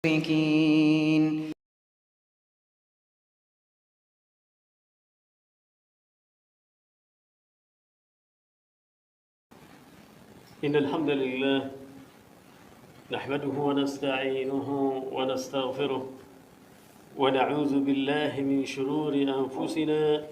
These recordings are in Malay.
المشركين. إن الحمد لله نحمده ونستعينه ونستغفره ونعوذ بالله من شرور أنفسنا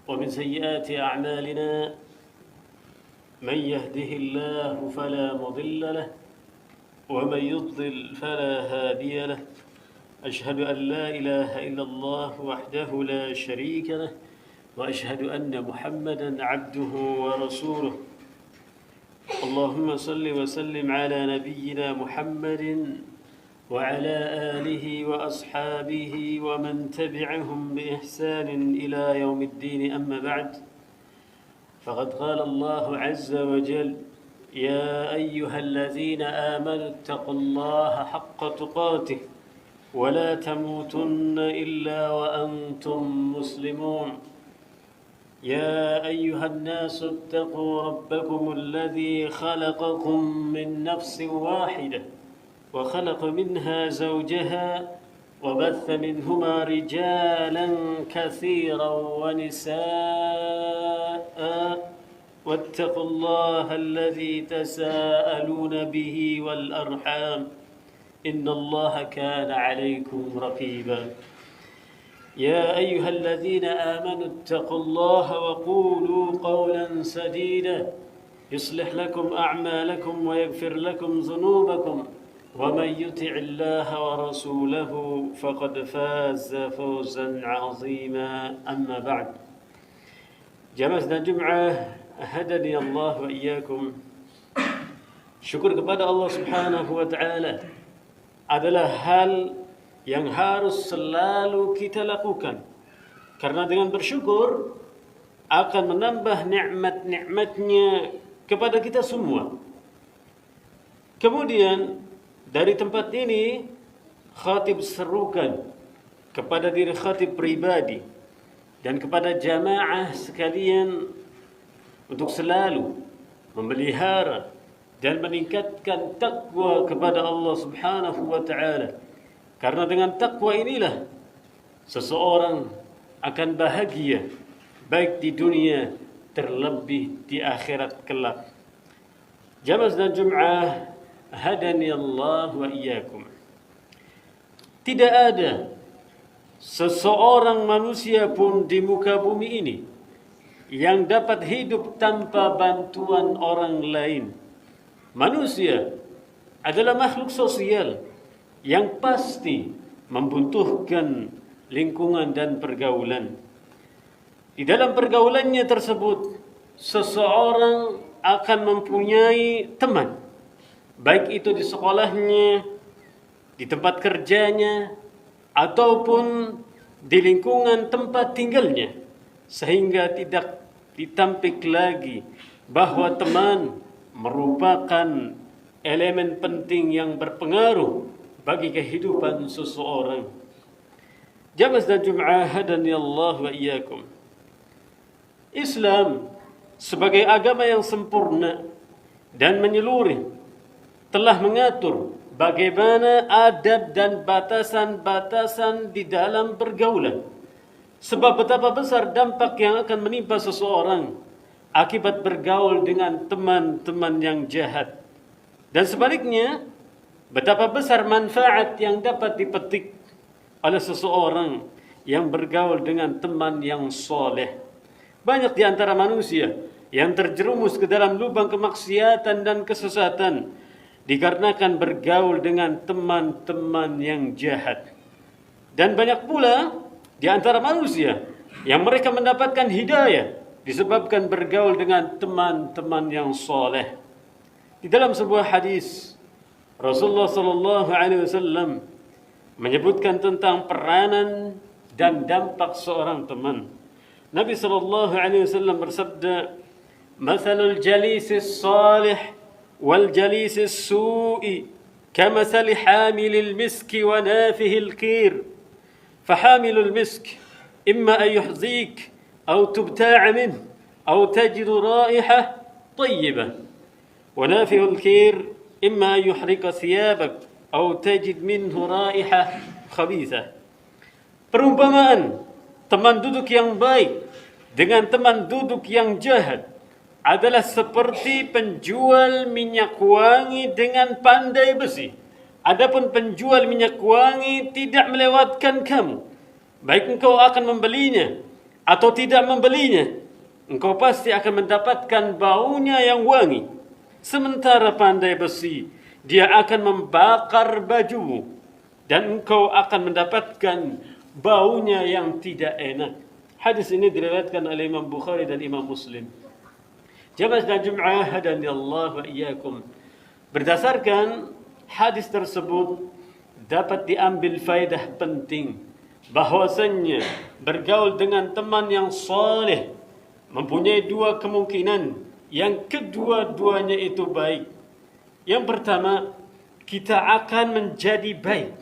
ومن سيئات أعمالنا. من يهده الله فلا مضل له ومن يضلل فلا هادي له. أشهد أن لا إله إلا الله وحده لا شريك له وأشهد أن محمدا عبده ورسوله. اللهم صل وسلم على نبينا محمد وعلى آله وأصحابه ومن تبعهم بإحسان إلى يوم الدين. أما بعد، فقد قال الله عز وجل: يا أيها الذين آمنوا اتقوا الله حق تقاته ولا تموتن إلا وأنتم مسلمون. يا أيها الناس اتقوا ربكم الذي خلقكم من نفس واحدة وخلق منها زوجها وبث منهما رجالا كثيرا ونساء واتقوا الله الذي تساءلون به والأرحام إن الله كان عليكم رقيبا. يا أيها الذين آمنوا اتقوا الله وقولوا قولا سديدا يصلح لكم أعمالكم ويغفر لكم ذنوبكم ومن يطع الله ورسوله فقد فاز فوزا عظيما. أما بعد، جمعنا جمعة هداني الله وإياكم. Syukur kepada Allah Subhanahu wa taala adalah hal yang harus selalu kita lakukan, karena dengan bersyukur akan menambah nikmat-nikmatnya kepada kita semua. Kemudian dari tempat ini khatib serukan kepada diri khatib pribadi dan kepada jamaah sekalian untuk selalu memelihara dan meningkatkan takwa kepada Allah Subhanahu wa taala. Karena dengan takwa inilah seseorang akan bahagia baik di dunia terlebih di akhirat kelak. Jamaah dan Jum'ah hadani Allah wa iyyakum. Tidak ada seseorang manusia pun di muka bumi ini yang dapat hidup tanpa bantuan orang lain. Manusia adalah makhluk sosial yang pasti membutuhkan lingkungan dan pergaulan. Di dalam pergaulannya tersebut, seseorang akan mempunyai teman, baik itu di sekolahnya, di tempat kerjanya, ataupun di lingkungan tempat tinggalnya, sehingga tidak ditampik lagi bahwa teman merupakan elemen penting yang berpengaruh bagi kehidupan seseorang. Jamaah dan Jum'ah hadani Allah wa iyyakum. Islam sebagai agama yang sempurna dan menyeluruh telah mengatur bagaimana adab dan batasan-batasan di dalam pergaulan. Sebab betapa besar dampak yang akan menimpa seseorang akibat bergaul dengan teman-teman yang jahat. Dan sebaliknya, betapa besar manfaat yang dapat dipetik oleh seseorang yang bergaul dengan teman yang soleh. Banyak di antara manusia yang terjerumus ke dalam lubang kemaksiatan dan kesesatan dikarenakan bergaul dengan teman-teman yang jahat. Dan banyak pula di antara manusia yang mereka mendapatkan hidayah disebabkan bergaul dengan teman-teman yang soleh. Di dalam sebuah hadis, Rasulullah sallallahu alaihi wasallam menyebutkan tentang peranan dan dampak seorang teman. Nabi sallallahu alaihi wasallam bersabda, "Mathalul jalisis salih wal jalisis su'i kamathali hamilil miski wa nafihil qir. Fahamilul misk imma an yuhzik aw tubta'a minhu aw tajidu raihah tayyibah. ونافه الكير إما أن يحرق ثيابك أو تجد منه رائحة خبيثة. Perumpamaan teman duduk yang baik dengan teman duduk yang jahat adalah seperti penjual minyak wangi dengan pandai besi. Adapun penjual minyak wangi tidak melewatkan kamu, baik engkau akan membelinya atau tidak membelinya, engkau pasti akan mendapatkan baunya yang wangi. Sementara pandai besi, dia akan membakar bajumu dan engkau akan mendapatkan baunya yang tidak enak. Hadis ini diriwayatkan oleh Imam Bukhari dan Imam Muslim. Jamaah dan Jum'ah hadani Allah wa iyyakum. Berdasarkan hadis tersebut dapat diambil faedah penting bahwasannya bergaul dengan teman yang saleh mempunyai dua kemungkinan. Yang kedua-duanya itu baik. Yang pertama, kita akan menjadi baik.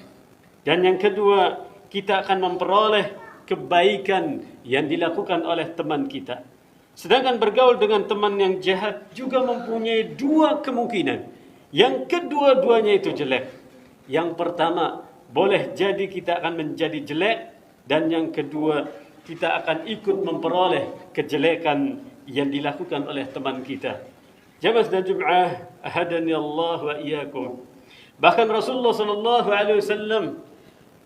Dan yang kedua, kita akan memperoleh kebaikan yang dilakukan oleh teman kita. Sedangkan bergaul dengan teman yang jahat juga mempunyai dua kemungkinan. Yang kedua-duanya itu jelek. Yang pertama, boleh jadi kita akan menjadi jelek. Dan yang kedua, kita akan ikut memperoleh kejelekan yang dilakukan oleh teman kita. Jamaah dan Jum'ah ahadani Allah wa iyyakum. Bahkan Rasulullah sallallahu alaihi wasallam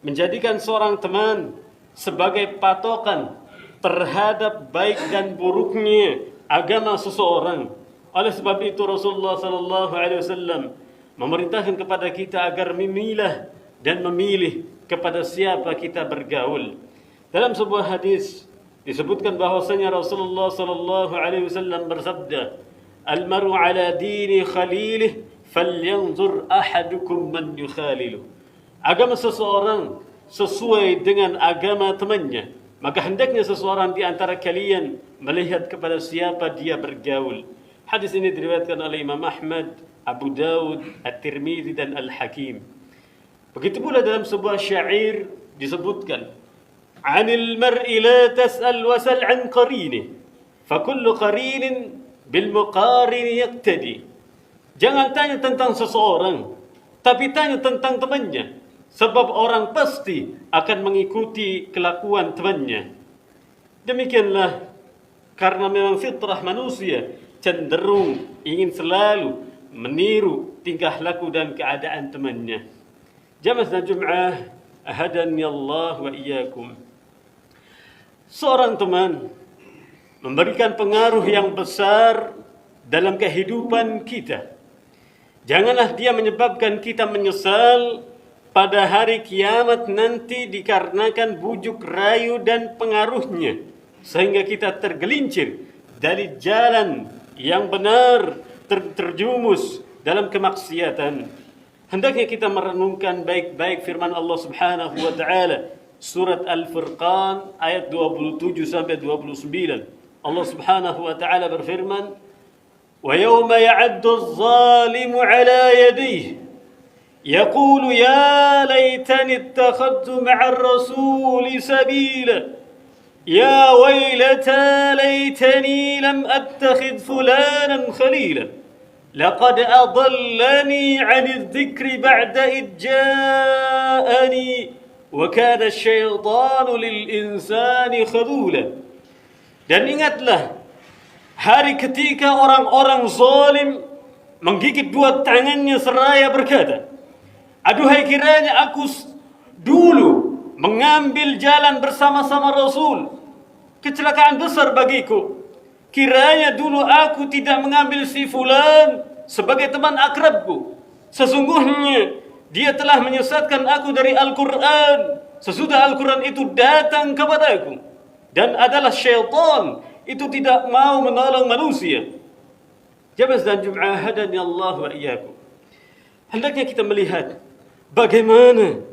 menjadikan seorang teman sebagai patokan terhadap baik dan buruknya agama seseorang. Oleh sebab itu Rasulullah sallallahu alaihi wasallam memerintahkan kepada kita agar memilah dan memilih kepada siapa kita bergaul. Dalam sebuah hadis disebutkan bahwasanya Rasulullah sallallahu alaihi wasallam bersabda, "Al-mar'u ala dini khalilih falyanzur ahadukum man yukhalilu." Agama seseorang sesuai dengan agama temannya, maka hendaknya seseorang di antara kalian melihat kepada siapa dia bergaul. Hadis ini diriwayatkan oleh Imam Ahmad, Abu Dawud, At-Tirmidzi dan Al-Hakim. Begitu pula dalam sebuah syair disebutkan, "Anil mar'i la tas'al wasal an qarinih, fa kullu qarinin bil muqarin yaqtadi." Jangan tanya tentang seseorang, tapi tanya tentang temannya. Sebab orang pasti akan mengikuti kelakuan temannya. Demikianlah karena memang fitrah manusia cenderung ingin selalu meniru tingkah laku dan keadaan temannya. Jamaah dan Jum'ah ahadani Allah wa iyyakum. Seorang teman memberikan pengaruh yang besar dalam kehidupan kita. Janganlah dia menyebabkan kita menyesal pada hari kiamat nanti dikarenakan bujuk rayu dan pengaruhnya, sehingga kita tergelincir dari jalan yang benar, terjumus dalam kemaksiatan. Hendaknya kita merenungkan baik-baik firman Allah Subhanahu wa taala surat Al-Furqan ayat 27 sampai 29. Allah Subhanahu wa taala berfirman, "Wa yawma ya'addu adh-dhalimu 'ala yadayhi يقول يا ليتني اتخذت مع الرسول سبيلا يا ويلتى ليتني لم أتخذ فلانا خليلا لقد أضلني عن الذكر بعد إذ جاءني وكان الشيطان للإنسان خذولا." Dan ingatlah hari ketika orang-orang zalim menggigit dua tangannya seraya berkata, "Aduhai kiranya aku dulu mengambil jalan bersama-sama Rasul. Kecelakaan besar bagiku. Kiranya dulu aku tidak mengambil si fulan sebagai teman akrabku. Sesungguhnya dia telah menyesatkan aku dari Al-Quran. Sesudah Al-Quran itu datang kepadaku. Dan adalah syaitan itu tidak mau menolong manusia." Jamaah dan Jum'ah hadani Allah wa iyyakum. Hendaknya kita melihat bagaimana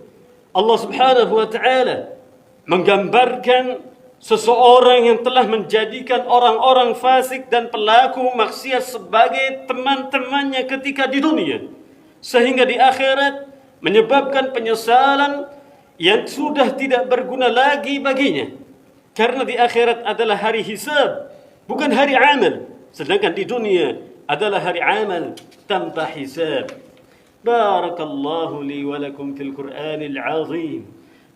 Allah Subhanahu wa taala menggambarkan seseorang yang telah menjadikan orang-orang fasik dan pelaku maksiat sebagai teman-temannya ketika di dunia, sehingga di akhirat menyebabkan penyesalan yang sudah tidak berguna lagi baginya. Karena di akhirat adalah hari hisab, bukan hari amal, sedangkan di dunia adalah hari amal tanpa hisab. بارك الله لي ولكم في القرآن العظيم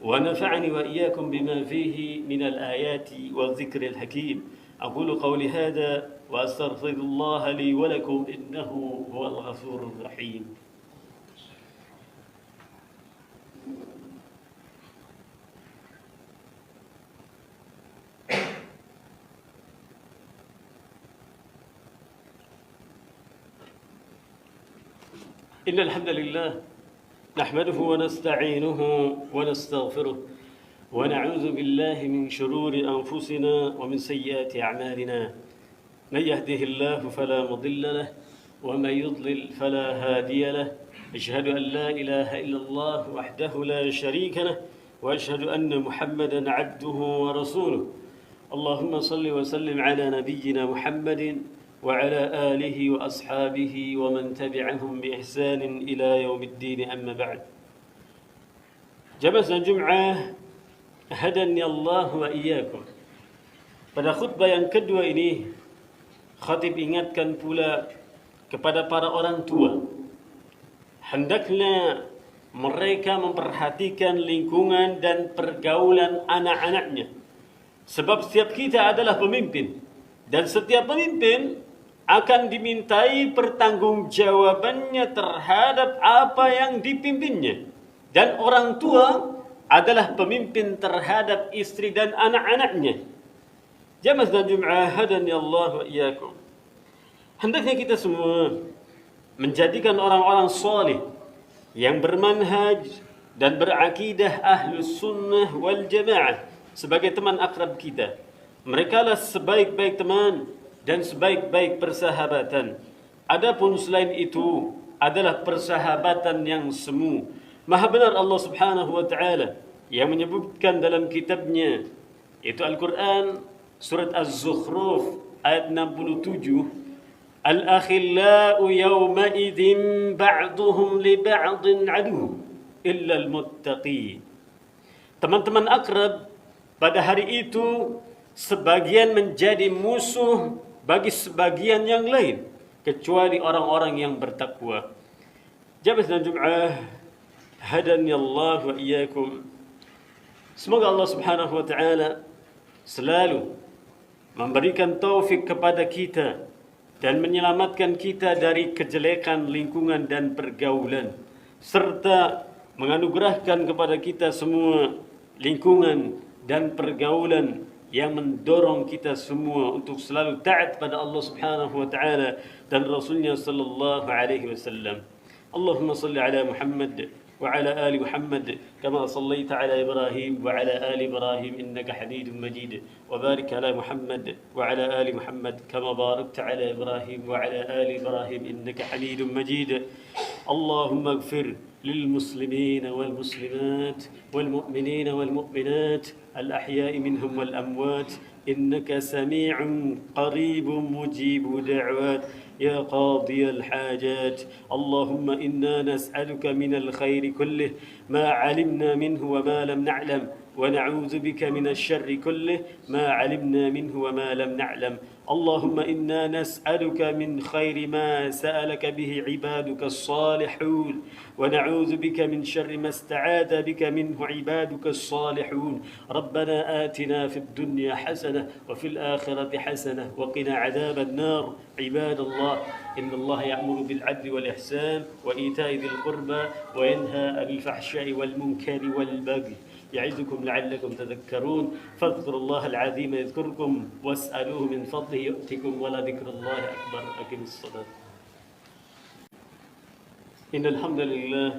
ونفعني وإياكم بما فيه من الآيات والذكر الحكيم. أقول قولي هذا وأستغفر الله لي ولكم إنه هو الغفور الرحيم. إن الحمد لله نحمده ونستعينه ونستغفره ونعوذ بالله من شرور أنفسنا ومن سيئات أعمالنا. من يهده الله فلا مضل له ومن يضلل فلا هادي له. أشهد أن لا إله إلا الله وحده لا شريك له وأشهد أن محمدا عبده ورسوله. اللهم صل وسلم على نبينا محمد وعلى آله وأصحابه ومن تبعهم بإحسان إلى يوم الدين. أما بعد. Jamaah Jumat, hadani Allah wa iyyakum. Pada khutbah yang kedua ini, khatib ingatkan pula kepada para orang tua, hendaknya mereka memperhatikan lingkungan dan pergaulan anak-anaknya. Sebab setiap kita adalah pemimpin, dan setiap pemimpin akan dimintai pertanggungjawabannya terhadap apa yang dipimpinnya. Dan orang tua adalah pemimpin terhadap istri dan anak-anaknya. Jamaah dan Jum'ah, hadani Allah wa iyyakum. Hendaknya kita semua menjadikan orang-orang salih yang bermanhaj dan berakidah ahlus sunnah wal jamaah sebagai teman akrab kita. Mereka lah sebaik-baik teman dan sebaik-baik persahabatan. Adapun selain itu adalah persahabatan yang semu. Maha benar Allah Subhanahu wa taala yang menyebutkan dalam kitabnya, yaitu Al-Quran, surat Az-Zukhruf ayat 67, Al-akhillau yawma idhin ba'duhum li ba'din adu illa al-muttaqin. Teman-teman akrab pada hari itu sebagian menjadi musuh bagi sebagian yang lain kecuali orang-orang yang bertakwa. Jamaah dan Jum'ah, hadani Allah wa iyyakum. Semoga Allah Subhanahu wa taala selalu memberikan taufik kepada kita dan menyelamatkan kita dari kejelekan lingkungan dan pergaulan, serta menganugerahkan kepada kita semua lingkungan dan pergaulan yang mendorong kita semua untuk selalu taat pada Allah Subhanahu wa taala dan Rasulnya sallallahu alaihi wasallam. Allahumma salli ala Muhammad wa ala ali Muhammad kama sallaita ala Ibrahim wa ala ali Ibrahim innaka Hamidum Majid, wa barik ala Muhammad wa ala ali Muhammad kama barakta ala Ibrahim wa ala ali Ibrahim innaka Hamidum Majid. Allahumma ighfir للمسلمين والمسلمات والمؤمنين والمؤمنات الأحياء منهم والأموات إنك سميع قريب مجيب دعوات يا قاضي الحاجات. اللهم إنا نسألك من الخير كله ما علمنا منه وما لم نعلم ونعوذ بك من الشر كله ما علمنا منه وما لم نعلم. اللهم إنا نسألك من خير ما سألك به عبادك الصالحون ونعوذ بك من شر ما استعاذ بك منه عبادك الصالحون. ربنا آتنا في الدنيا حسنة وفي الآخرة حسنة وقنا عذاب النار. عباد الله، إن الله يأمر بالعدل والإحسان وإيتاء ذي القربى وينهى عن الفحشاء والمنكر والبغي يعظكم لعلكم تذكرون. فاذكروا الله العظيم يذكركم واسألوه من فضله يؤتكم ولذكر الله أكبر. أقم الصلاة. إن الحمد لله